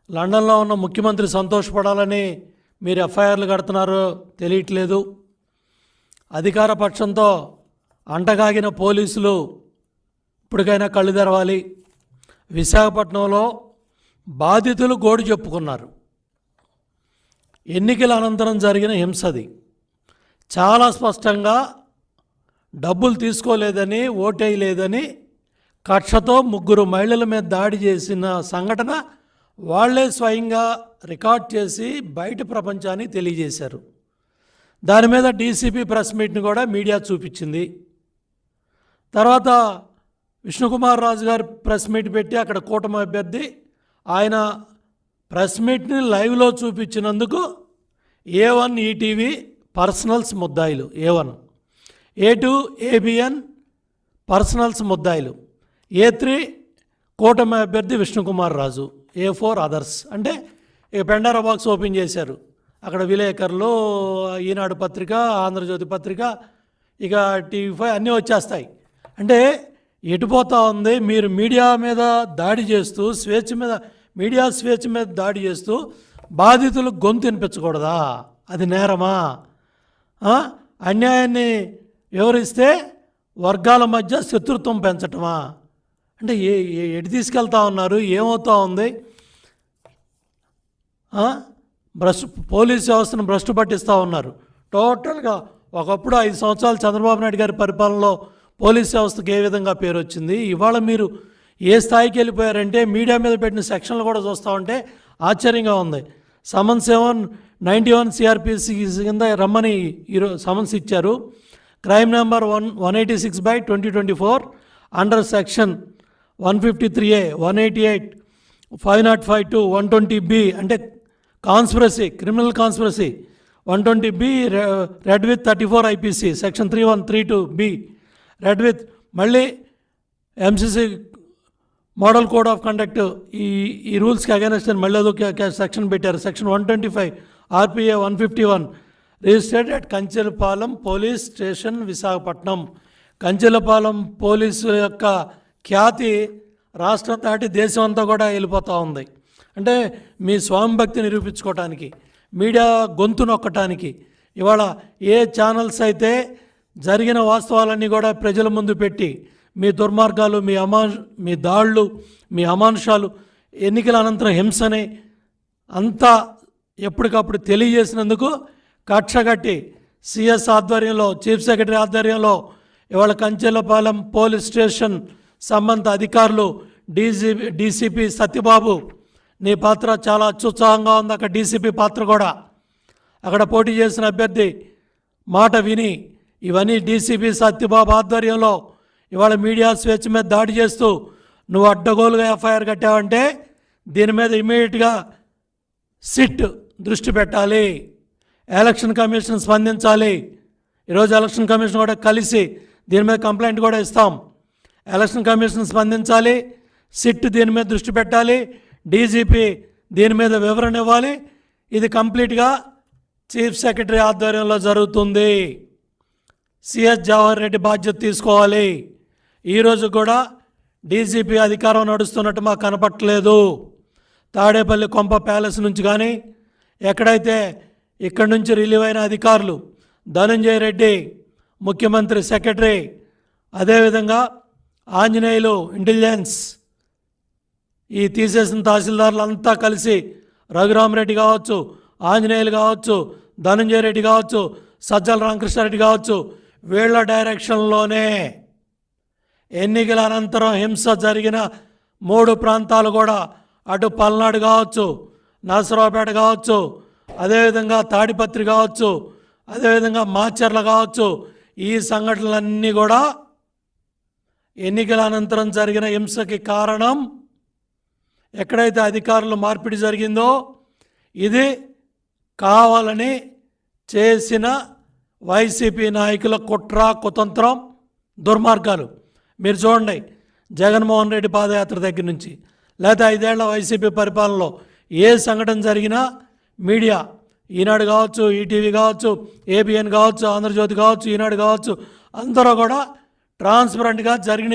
లండన్లో ఉన్న ముఖ్యమంత్రి సంతోషపడాలని మీరు ఎఫ్ఐఆర్లు కడుతున్నారో తెలియట్లేదు. అధికార పక్షంతో అంటగాగిన పోలీసులు ఇప్పటికైనా కళ్ళు తెరవాలి. విశాఖపట్నంలో బాధితులు గోడు చెప్పుకున్నారు. ఎన్నికల అనంతరం జరిగిన హింసది. చాలా స్పష్టంగా డబ్బులు తీసుకోలేదని, ఓటేయలేదని కక్షతో 3 మహిళల మీద దాడి చేసిన సంఘటన వాళ్లే స్వయంగా రికార్డ్ చేసి బయట ప్రపంచానికి తెలియజేశారు. దాని మీద డీసీపీ ప్రెస్ మీట్ని కూడా మీడియా చూపించింది. తర్వాత విష్ణుకుమార్ రాజు గారు ప్రెస్ మీట్ పెట్టి అక్కడ కూటమి అభ్యర్థి ఆయన ప్రెస్ మీట్ని లైవ్లో చూపించినందుకు A1 ఈటీవీ పర్సనల్స్ ముద్దాయిలు, A1, A2 ABN పర్సనల్స్ ముద్దాయిలు, A3 కూటమి అభ్యర్థి విష్ణుకుమార్ రాజు, A4 అదర్స్. అంటే ఇక పెండారా బాక్స్ ఓపెన్ చేశారు. అక్కడ విలేకరులు, ఈనాడు పత్రిక, ఆంధ్రజ్యోతి పత్రిక, ఇక TV5 అన్నీ వచ్చేస్తాయి. అంటే ఎటుపోతూ ఉంది? మీరు మీడియా మీద దాడి చేస్తూ, మీడియా స్వేచ్ఛ మీద దాడి చేస్తూ బాధితులు గొంతు వినిపించకూడదా? అది నేరమా? అన్యాయాన్ని వివరిస్తే వర్గాల మధ్య శత్రుత్వం పెంచటమా? అంటే ఎటు తీసుకెళ్తా ఉన్నారు? ఏమవుతూ ఉంది? పోలీస్ వ్యవస్థను భ్రష్టు పట్టిస్తూ ఉన్నారు. టోటల్గా ఒకప్పుడు 5 సంవత్సరాలు చంద్రబాబు నాయుడు గారి పరిపాలనలో పోలీస్ వ్యవస్థకు ఏ విధంగా పేరు వచ్చింది, ఇవాళ మీరు ఏ స్థాయికి వెళ్ళిపోయారంటే మీడియా మీద పెట్టిన సెక్షన్లు కూడా చూస్తూ ఉంటే ఆశ్చర్యంగా ఉంది. సమన్స్ 91 CRPC కింద రమ్మని ఈరోజు సమన్స్ ఇచ్చారు. Crime number 186/2024 under section 153A, 188, 505 to 120B అంటే conspiracy, criminal conspiracy. 120B red with 34 IPC section 3132B red with. మళ్ళీ MCC model code of conduct ఈ రూల్స్కి అగైనెస్ట్ అని మళ్ళీ అదొక సెక్షన్ పెట్టారు. Section 125 RPA 151 registered at Kanchelapalem police station Visakhapatnam. Kanchelapalem police యొక్క ఖ్యాతి రాష్ట్రం దాటి దేశం అంతా కూడా వెళ్ళిపోతూ ఉంది. అంటే మీ స్వామి భక్తి నిరూపించుకోవటానికి, మీడియా గొంతు నొక్కటానికి ఇవాళ ఏ ఛానల్స్ అయితే జరిగిన వాస్తవాలన్నీ కూడా ప్రజల ముందు పెట్టి మీ దుర్మార్గాలు, మీ దాళ్ళు, మీ అమానుషాలు, ఎన్నికల అనంతరం హింసని అంతా ఎప్పటికప్పుడు తెలియజేసినందుకు కక్షగట్టి CS ఆధ్వర్యంలో, చీఫ్ సెక్రటరీ ఆధ్వర్యంలో ఇవాళ కంచెలపాలెం పోలీస్ స్టేషన్ సంబంధిత అధికారులు, డీసీపీ సత్యబాబు, నీ పాత్ర చాలా అత్యుత్సాహంగా ఉంది. అక్కడ డీసీపీ పాత్ర కూడా, అక్కడ పోటీ చేసిన అభ్యర్థి మాట విని ఇవన్నీ డీసీపీ సత్యబాబు ఆధ్వర్యంలో ఇవాళ మీడియా స్వేచ్ఛ మీద దాడి చేస్తూ నువ్వు అడ్డగోలుగా ఎఫ్ఐఆర్ కట్టావంటే దీని మీద ఇమీడియట్గా సిట్ దృష్టి పెట్టాలి. ఎలక్షన్ కమిషన్ స్పందించాలి. ఈరోజు ఎలక్షన్ కమిషన్ కూడా కలిసి దీని మీద కంప్లైంట్ కూడా ఇస్తాం. ఎలక్షన్ కమిషన్ స్పందించాలి, సిట్ దీని మీద దృష్టి పెట్టాలి, డీజీపీ దీని మీద వివరణ ఇవ్వాలి. ఇది కంప్లీట్గా చీఫ్ సెక్రటరీ ఆధ్వర్యంలో జరుగుతుంది. CS జవహర్ రెడ్డి బాధ్యత తీసుకోవాలి. ఈరోజు కూడా డీజీపీ అధికారం నడుస్తున్నట్టు మాకు కనపట్టలేదు. తాడేపల్లి కొంప ప్యాలెస్ నుంచి కానీ ఎక్కడైతే ఇక్కడి నుంచి రిలీవ్ అయిన అధికారులు ధనంజయ రెడ్డి, ముఖ్యమంత్రి సెక్రటరీ, అదేవిధంగా ఆంజనేయులు, ఇంటెలిజెన్స్, ఈ తీసేసిన తహసీల్దారులంతా కలిసి రఘురామరెడ్డి కావచ్చు, ఆంజనేయులు కావచ్చు, ధనంజయ రెడ్డి కావచ్చు, సజ్జల రామకృష్ణారెడ్డి కావచ్చు, వీళ్ళ డైరెక్షన్లోనే ఎన్నికల అనంతరం హింస జరిగిన 3 ప్రాంతాలు కూడా, అటు పల్నాడు కావచ్చు, నరసరావుపేట కావచ్చు, అదేవిధంగా తాడిపత్రి కావచ్చు, అదేవిధంగా మాచర్ల కావచ్చు, ఈ సంఘటనలన్నీ కూడా ఎన్నికల అనంతరం జరిగిన హింసకి కారణం. ఎక్కడైతే అధికారులు మార్పిడి జరిగిందో ఇది కావాలని చేసిన వైసీపీ నాయకుల కుట్ర, కుతంత్రం, దుర్మార్గాలు. మీరు చూడండి, జగన్మోహన్ రెడ్డి పాదయాత్ర దగ్గర నుంచి లేదా 5 ఏళ్ల వైసీపీ పరిపాలనలో ఏ సంఘటన జరిగినా మీడియా, ఈనాడు కావచ్చు, ఈటీవీ కావచ్చు, ABN కావచ్చు, ఆంధ్రజ్యోతి కావచ్చు, ఈనాడు కావచ్చు, అందరూ కూడా ట్రాన్స్పరెంట్గా జరిగిన